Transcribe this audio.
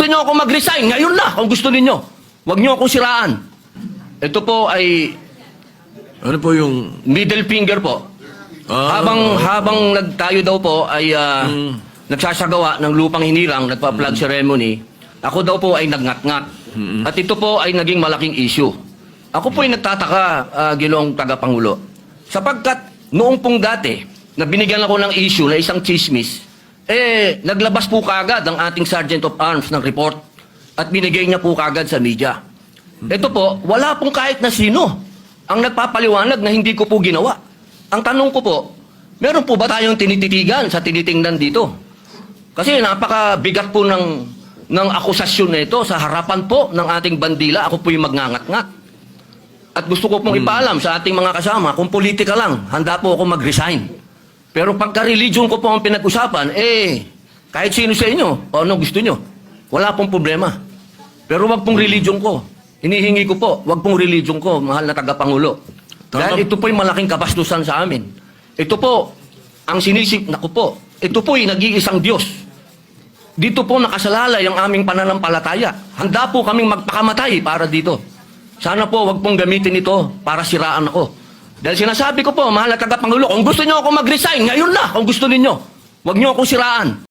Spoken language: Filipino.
niyo ako mag-resign, ngayon na, kung gusto ninyo. Huwag niyo akong siraan. Ito po ay Ano po yung... middle finger po. Habang tayo daw po ay nagsasagawa ng lupang hinirang, nagpa-flag ceremony, ako daw po ay nagngat-ngat. At ito po ay naging malaking issue. Ako po ay nagtataka, Ginoong Tagapangulo, sapagkat noong pong dati, na binigyan ako ng issue na isang chismis, naglabas po kaagad ang ating Sergeant of Arms ng report at binigay niya po kaagad sa media. Ito po, wala pong kahit na sino ang nagpapaliwanag na hindi ko po ginawa. Ang tanong ko po, meron po ba tayong tinititigan sa tinitingnan dito? Kasi napakabigat po ng akusasyon na ito sa harapan po ng ating bandila. Ako po yung magngangat-ngat. At gusto ko pong ipaalam sa ating mga kasama, kung politika lang, handa po ako mag-resign. Pero pagka-religion ko po ang pinag-usapan, kahit sino sa inyo, o ano gusto nyo, wala pong problema. Pero wag pong religion ko. Hinihingi ko po, wag pong religion ko, mahal na tagapangulo. Dahil ito po'y malaking kabastusan sa amin. Ito po, ang sinisip, naku po, ito po'y nag-iisang Diyos. Dito po nakasalalay ang aming pananampalataya. Handa po kaming magpakamatay para dito. Sana po wag pong gamitin ito para siraan ako. Dahil sinasabi ko po, mahal na tagapangulo, kung gusto niyo ako mag-resign, ngayon na, kung gusto ninyo. Wag niyo akong siraan.